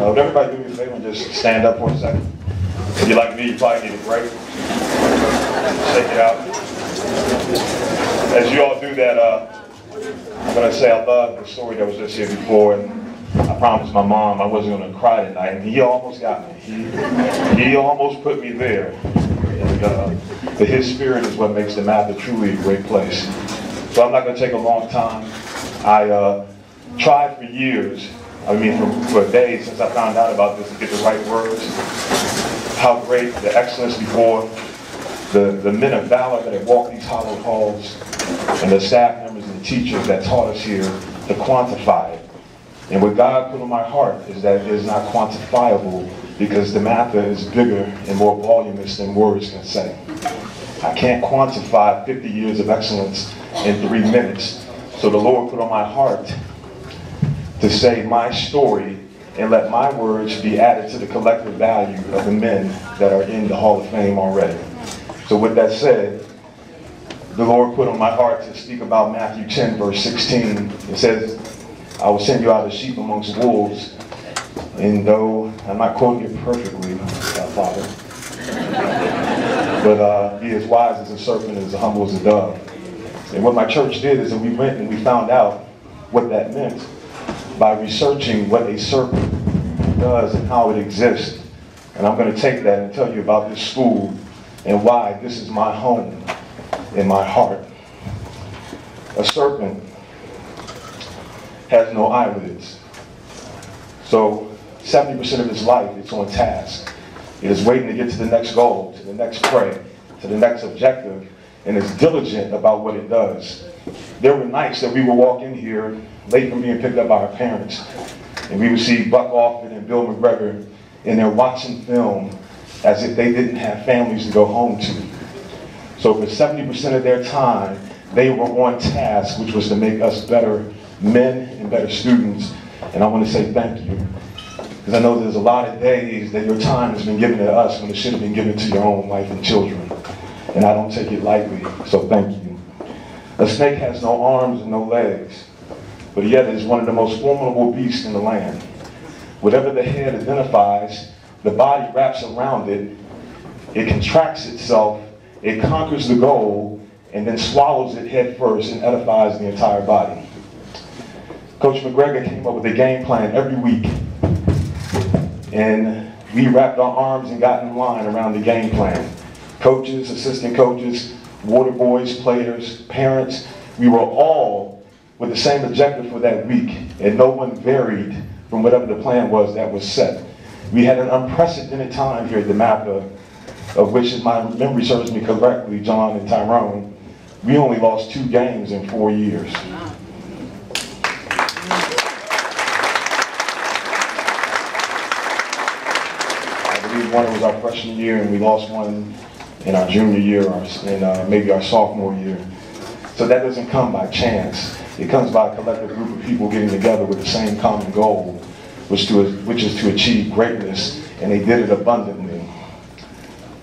Would everybody do me a favor and just stand up for a second? If you're like me, you probably need a break. Shake it out. As you all do that, I'm going to say I love the story that was just here before. And I promised my mom I wasn't going to cry tonight, and he almost got me. He almost put me there. And, but his spirit is what makes DeMatha truly a great place. So I'm not going to take a long time. I tried for years, for days since I found out about this, to get the right words. How great the excellence before, the men of valor that have walked these hallowed halls, and the staff members and teachers that taught us here to quantify it. And what God put on my heart is that it is not quantifiable, because DeMatha is bigger and more voluminous than words can say. I can't quantify 50 years of excellence in 3 minutes. So the Lord put on my heart to say my story and let my words be added to the collective value of the men that are in the Hall of Fame already. So with that said, the Lord put on my heart to speak about Matthew 10, verse 16. It says, I will send you out as sheep amongst wolves. And though I'm not quoting it perfectly, Father, but be as wise as a serpent and as humble as a dove. And what my church did is that we went and we found out what that meant by researching what a serpent does and how it exists. And I'm going to take that and tell you about this school and why this is my home in my heart. A serpent has no eyelids. So 70% of its life, it's on task. It is waiting to get to the next goal, to the next prey, to the next objective, and is diligent about what it does. There were nights that we would walk in here late from being picked up by our parents, and we would see Buck Offit and Bill McGregor in there watching film as if they didn't have families to go home to. So for 70% of their time, they were on task, which was to make us better men and better students. And I want to say thank you, because I know there's a lot of days that your time has been given to us when it should have been given to your own wife and children. And I don't take it lightly, so thank you. A snake has no arms and no legs, but yet it is one of the most formidable beasts in the land. Whatever the head identifies, the body wraps around it, it contracts itself, it conquers the goal, and then swallows it head first and edifies the entire body. Coach McGregor came up with a game plan every week, and we wrapped our arms and got in line around the game plan. Coaches, assistant coaches, water boys, players, parents, we were all with the same objective for that week, and no one varied from whatever the plan was that was set. We had an unprecedented time here at DeMatha, of which, if my memory serves me correctly, John and Tyrone, we only lost 2 games in 4 years. I believe one was our freshman year, and we lost one in our junior year, or maybe our sophomore year. So that doesn't come by chance. It comes by a collective group of people getting together with the same common goal, which is to achieve greatness, and they did it abundantly.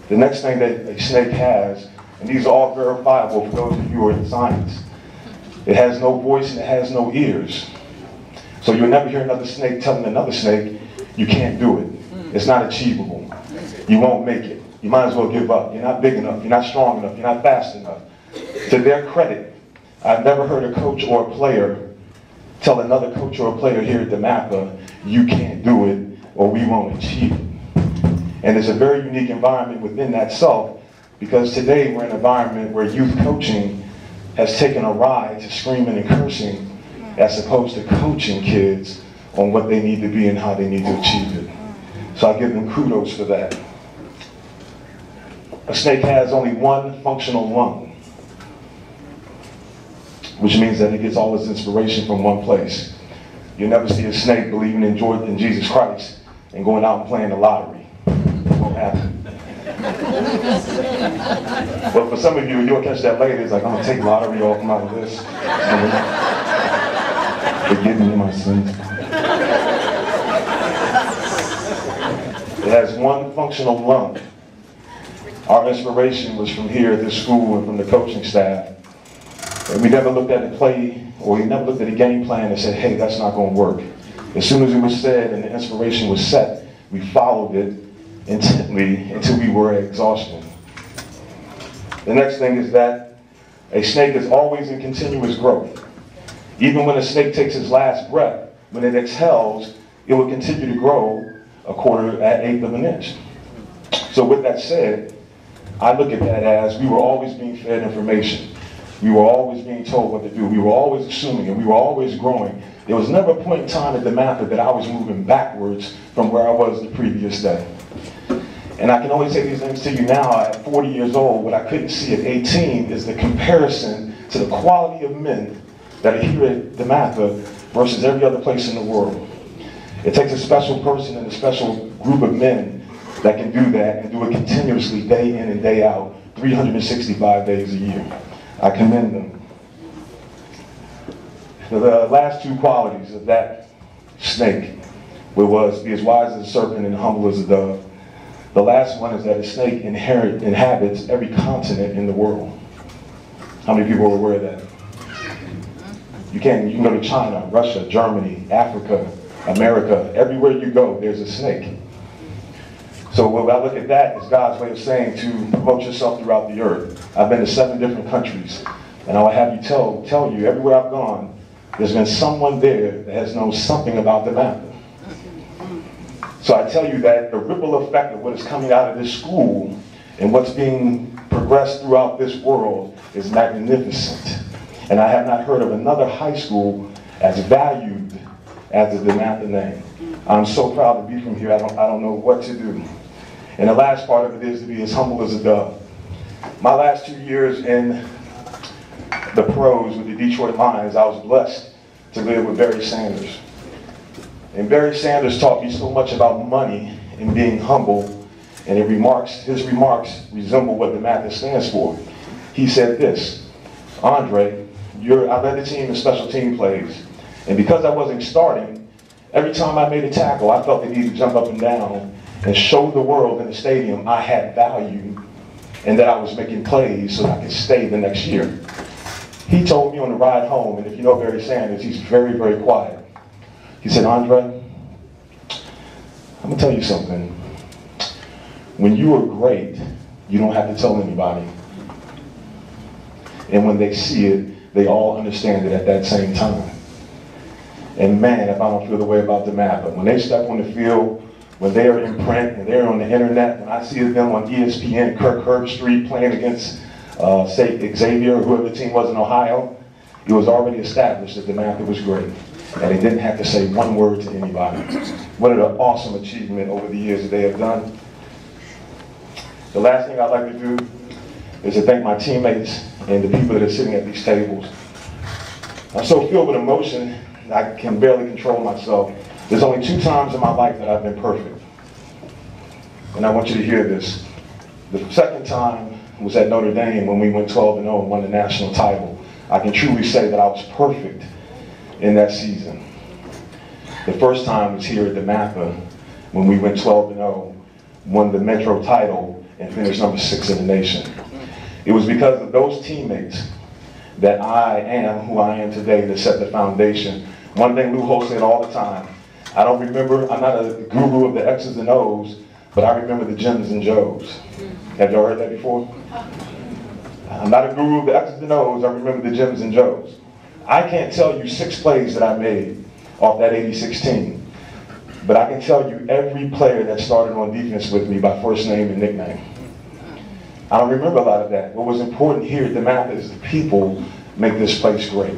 The next thing that a snake has, and these are all verifiable for those of you who are in science, it has no voice and it has no ears. So you'll never hear another snake telling another snake, you can't do it. It's not achievable. You won't make it. You might as well give up. You're not big enough. You're not strong enough. You're not fast enough. To their credit, I've never heard a coach or a player tell another coach or a player here at DeMatha, you can't do it or we won't achieve it. And it's a very unique environment within that self, because today we're in an environment where youth coaching has taken a ride to screaming and cursing as opposed to coaching kids on what they need to be and how they need to achieve it. So I give them kudos for that. A snake has only one functional lung, which means that it gets all its inspiration from one place. You'll never see a snake believing in Jesus Christ and going out and playing the lottery. It won't happen. But for some of you, you'll catch that later. It's like, I'm going to take lottery off my list. Forgive me my sins. It has one functional lung. Our inspiration was from here at this school and from the coaching staff. And we never looked at a play, or we never looked at a game plan and said, hey, that's not going to work. As soon as it was said and the inspiration was set, we followed it intently until we were at exhaustion. The next thing is that a snake is always in continuous growth. Even when a snake takes its last breath, when it exhales, it will continue to grow a quarter, an eighth of an inch. So with that said, I look at that as we were always being fed information. We were always being told what to do. We were always assuming, and we were always growing. There was never a point in time at DeMatha that I was moving backwards from where I was the previous day. And I can only say these things to you now at 40 years old. What I couldn't see at 18 is the comparison to the quality of men that are here at DeMatha versus every other place in the world. It takes a special person and a special group of men that can do that and do it continuously day in and day out, 365 days a year. I commend them. The last two qualities of that snake was be as wise as a serpent and humble as a dove. The last one is that a snake inhabits every continent in the world. How many people are aware of that? You can go to China, Russia, Germany, Africa, America. Everywhere you go, there's a snake. So when I look at that, it's God's way of saying to promote yourself throughout the earth. I've been to 7 different countries, and I will have you tell you, everywhere I've gone, there's been someone there that has known something about DeMatha. So I tell you that the ripple effect of what is coming out of this school and what's being progressed throughout this world is magnificent. And I have not heard of another high school as valued as the DeMatha name. I'm so proud to be from here, I don't know what to do. And the last part of it is to be as humble as a dove. My last 2 years in the pros with the Detroit Lions, I was blessed to live with Barry Sanders. And Barry Sanders taught me so much about money and being humble, and his remarks resemble what DeMatha stands for. He said this: Andre, I led the team in special team plays, and because I wasn't starting, every time I made a tackle, I felt the need to jump up and down and show the world in the stadium I had value and that I was making plays so that I could stay the next year. He told me on the ride home, and if you know Barry Sanders, he's very, very quiet. He said, Andre, I'm going to tell you something. When you are great, you don't have to tell anybody. And when they see it, they all understand it at that same time. And man, if I don't feel the way about DeMatha, when they step on the field, when they are in print and they're on the internet, when I see them on ESPN, Kirk Herbstreit playing against, say, Xavier, or whoever the team was in Ohio, it was already established that DeMatha was great. And they didn't have to say one word to anybody. What an awesome achievement over the years that they have done. The last thing I'd like to do is to thank my teammates and the people that are sitting at these tables. I'm so filled with emotion, I can barely control myself. There's only 2 times in my life that I've been perfect. And I want you to hear this. The second time was at Notre Dame when we went 12-0 and won the national title. I can truly say that I was perfect in that season. The first time was here at DeMatha when we went 12-0, won the Metro title, and finished number 6 in the nation. It was because of those teammates that I am who I am today that set the foundation. One thing Lou Ho said all the time, I don't remember, I'm not a guru of the X's and O's, but I remember the Jims and Joes. Have y'all heard that before? I'm not a guru of the X's and O's, I remember the Jims and Joes. I can't tell you 6 plays that I made off that 86 team, but I can tell you every player that started on defense with me by first name and nickname. I don't remember a lot of that. What was important here at DeMatha is the people make this place great.